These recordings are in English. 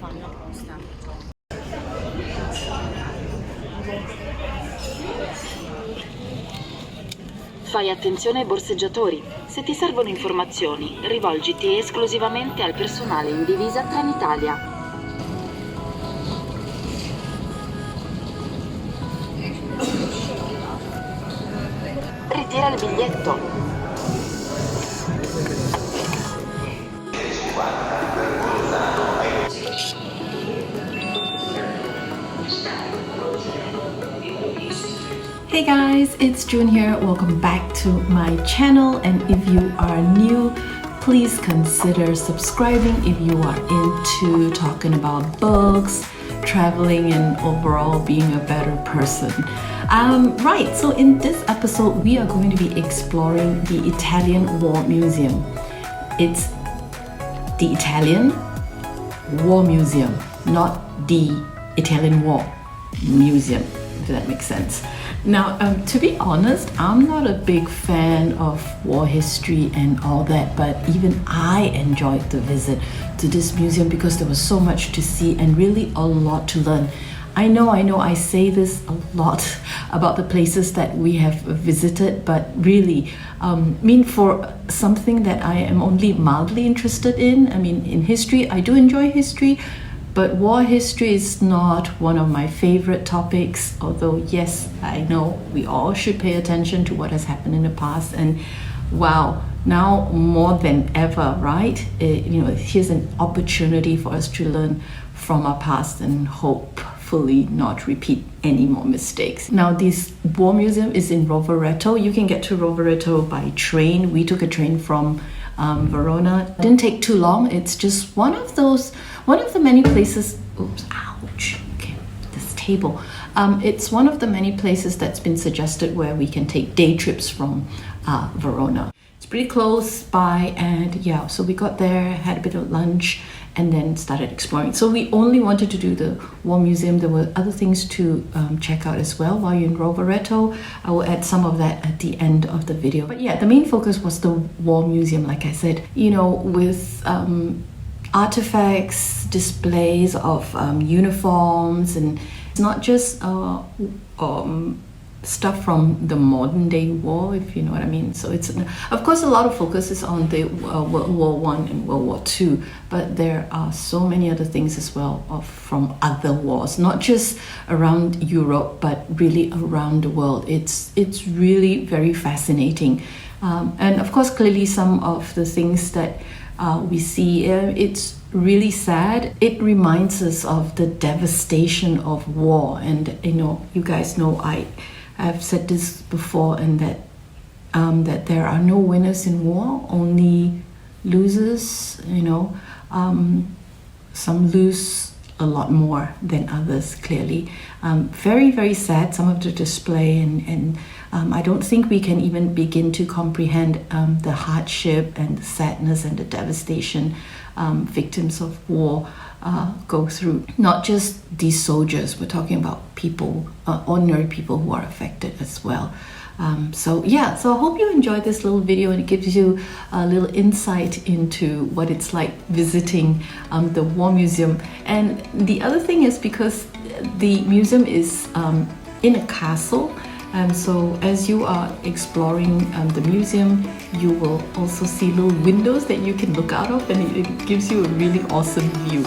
fanno apposta. Fai attenzione ai borseggiatori. Se ti servono informazioni, rivolgiti esclusivamente al personale in divisa Trenitalia. Ritira il biglietto. Hey guys, it's June here. Welcome back to my channel, and if you are new, please consider subscribing if you are into talking about books, traveling, and overall being a better person. Right, so in this episode we are going to be exploring the Italian War Museum. It's the Italian War Museum, not the Italian War Museum, if that makes sense. Now, to be honest, I'm not a big fan of war history and all that, but even I enjoyed the visit to this museum because there was so much to see and really a lot to learn. I know, I say this a lot about the places that we have visited, but really, for something that I am only mildly interested in, in history, I do enjoy history, but war history is not one of my favorite topics, although yes, I know we all should pay attention to what has happened in the past. And wow, now more than ever, right? Here's an opportunity for us to learn from our past and hopefully not repeat any more mistakes. Now, this war museum is in Rovereto. You can get to Rovereto by train. We took a train from Verona. It didn't take too long. It's just one of the many places. Oops, ouch. Okay, this table. It's one of the many places that's been suggested where we can take day trips from Verona. It's pretty close by, and yeah, so we got there, had a bit of lunch, and then started exploring. So we only wanted to do the War Museum. There were other things to check out as well while you're in Rovereto. I will add some of that at the end of the video. But yeah, the main focus was the War Museum, like I said, with artifacts, displays of uniforms, and it's not just stuff from the modern day war, if you know what I mean. So it's, of course, a lot of focus is on the World War I and World War II, but there are so many other things as well from other wars, not just around Europe, but really around the world. It's really very fascinating. And of course, clearly some of the things that we see, it's really sad. It reminds us of the devastation of war. And you guys know I've said this before, and that there are no winners in war, only losers. Some lose a lot more than others, clearly. Very, very sad, some of the display, and I don't think we can even begin to comprehend the hardship and the sadness and the devastation victims of war go through. Not just these soldiers, we're talking about people, ordinary people who are affected as well. So I hope you enjoyed this little video, and it gives you a little insight into what it's like visiting the War Museum. And the other thing is, because the museum is in a castle, so as you are exploring the museum, you will also see little windows that you can look out of, and it gives you a really awesome view.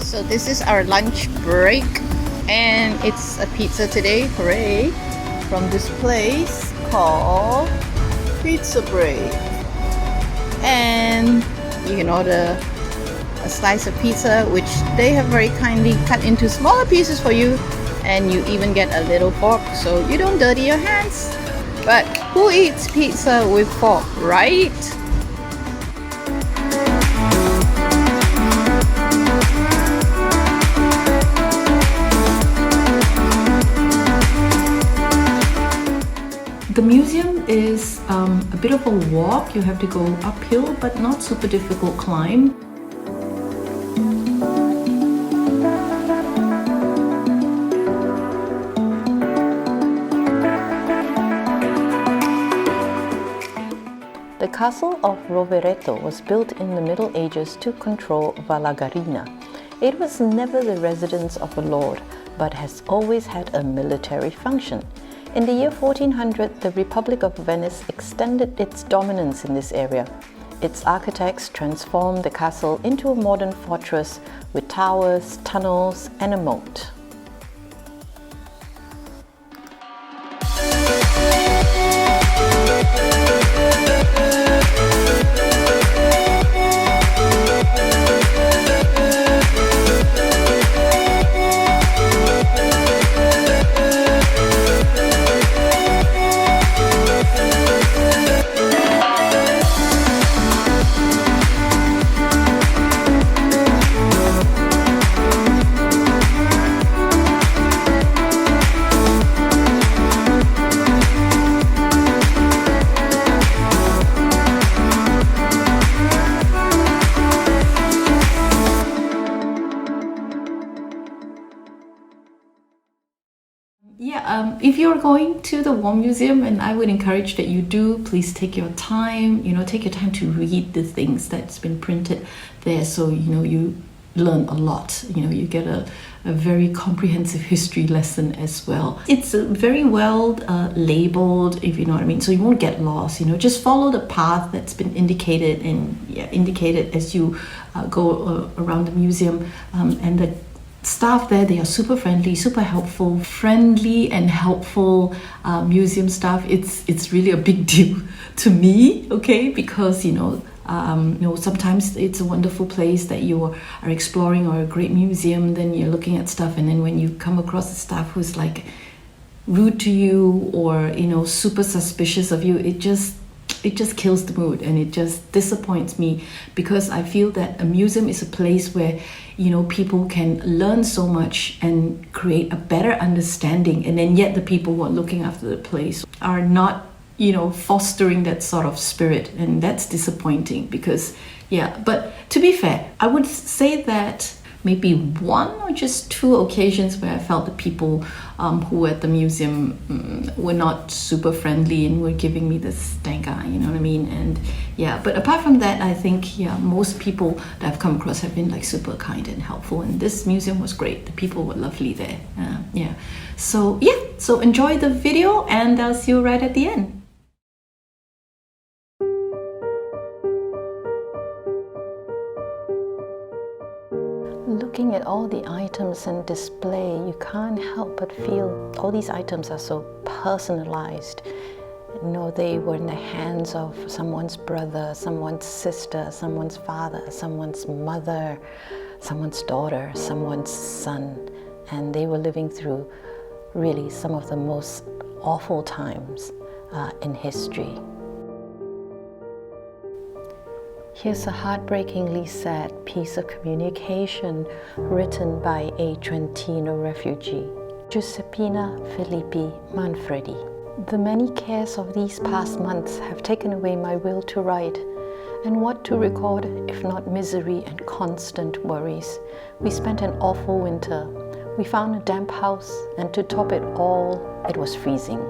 So this is our lunch break, and it's a pizza today, hooray, from this place called Pizza Break. And you can order a slice of pizza, which they have very kindly cut into smaller pieces for you, and you even get a little fork so you don't dirty your hands. But who eats pizza with fork, right? The museum is a bit of a walk. You have to go uphill, but not super difficult climb. castle of Rovereto was built in the Middle Ages to control Valagarina. It was never the residence of a lord, but has always had a military function. In the year 1400, the Republic of Venice extended its dominance in this area. Its architects transformed the castle into a modern fortress with towers, tunnels, and a moat. Yeah, if you're going to the War Museum, and I would encourage that you do, please take your time, take your time to read the things that's been printed there, so, you learn a lot, you get a very comprehensive history lesson as well. It's very well labeled, if you know what I mean, so you won't get lost, just follow the path that's been indicated as you go around the museum, and the staff there, they are super friendly, super helpful, friendly and helpful museum staff. It's really a big deal to me, okay, because sometimes it's a wonderful place that you are exploring, or a great museum, then you're looking at stuff, and then when you come across a staff who's like rude to you, or super suspicious of you, it just kills the mood, and it just disappoints me, because I feel that a museum is a place where people can learn so much and create a better understanding, and then yet the people who are looking after the place are not fostering that sort of spirit, and that's disappointing. Because but to be fair, I would say that maybe one or just two occasions where I felt the people who were at the museum were not super friendly and were giving me this stank eye, you know what I mean? And but apart from that, I think most people that I've come across have been like super kind and helpful, and this museum was great. The people were lovely there. So enjoy the video, and I'll see you right at the end. Looking at all the items in display, you can't help but feel all these items are so personalized. They were in the hands of someone's brother, someone's sister, someone's father, someone's mother, someone's daughter, someone's son, and they were living through really some of the most awful times in history. Here's a heartbreakingly sad piece of communication written by a Trentino refugee, Giuseppina Filippi Manfredi. The many cares of these past months have taken away my will to write, and what to record if not misery and constant worries. We spent an awful winter. We found a damp house, and to top it all, it was freezing.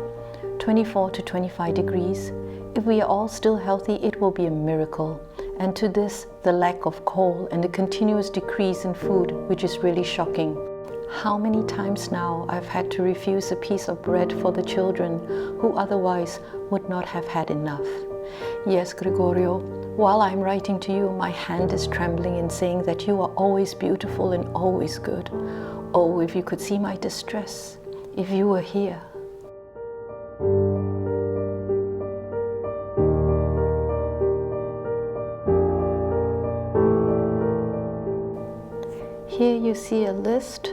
24 to 25 degrees. If we are all still healthy, it will be a miracle. And to this, the lack of coal and the continuous decrease in food, which is really shocking. How many times now I've had to refuse a piece of bread for the children who otherwise would not have had enough. Yes, Gregorio, while I'm writing to you, my hand is trembling in saying that you are always beautiful and always good. Oh, if you could see my distress, if you were here. Here you see a list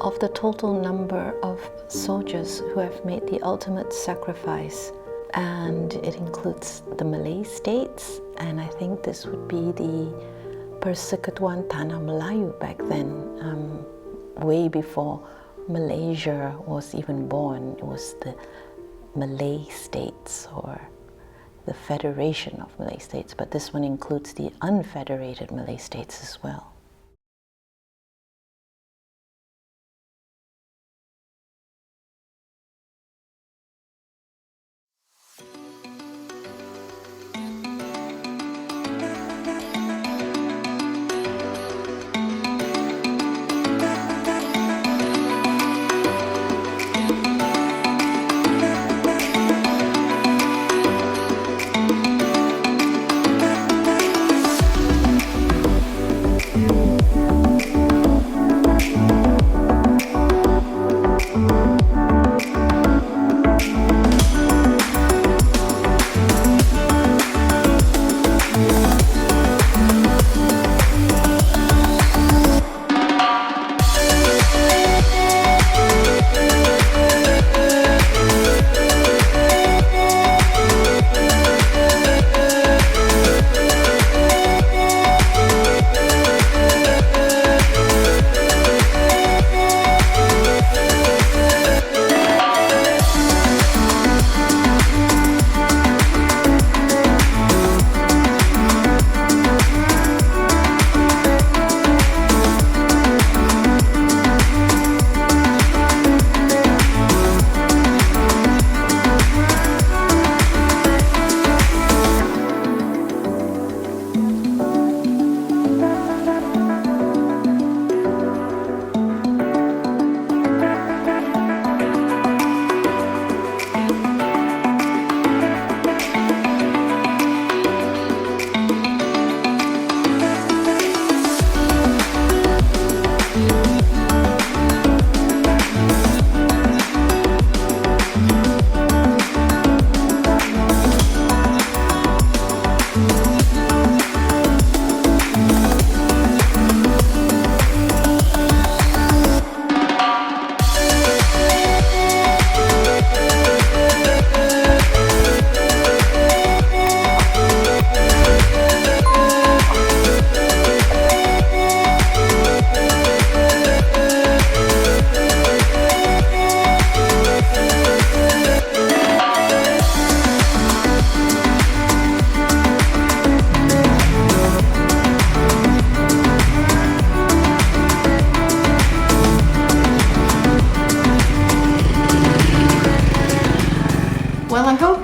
of the total number of soldiers who have made the ultimate sacrifice, and it includes the Malay states, and I think this would be the Persekutuan Tanah Melayu back then, way before Malaysia was even born. It was the Malay states, or the Federation of Malay States, but this one includes the unfederated Malay states as well.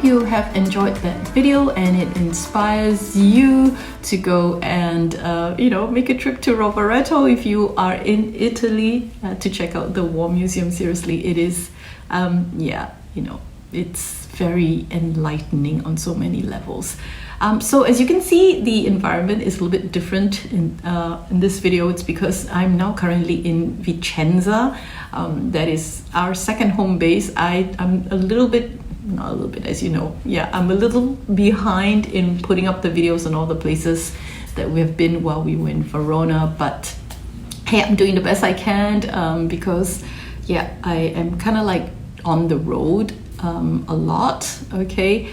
you have enjoyed that video and it inspires you to go and make a trip to Rovereto if you are in Italy to check out the War Museum. Seriously, it is it's very enlightening on so many levels. So as you can see, the environment is a little bit different in this video. It's because I'm now currently in Vicenza. That is our second home base. I'm a little bit, not a little bit, as you know, I'm a little behind in putting up the videos on all the places that we have been while we were in Verona, but hey, I'm doing the best I can because I am kind of like on the road a lot, okay,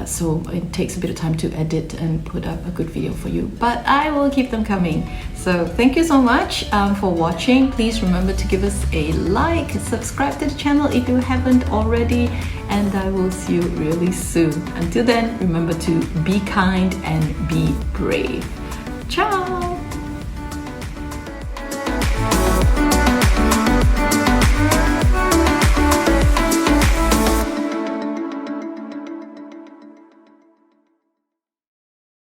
so it takes a bit of time to edit and put up a good video for you, but I will keep them coming. So thank you so much for watching. Please remember to give us a like, subscribe to the channel if you haven't already, and I will see you really soon. Until then, remember to be kind and be brave. Ciao.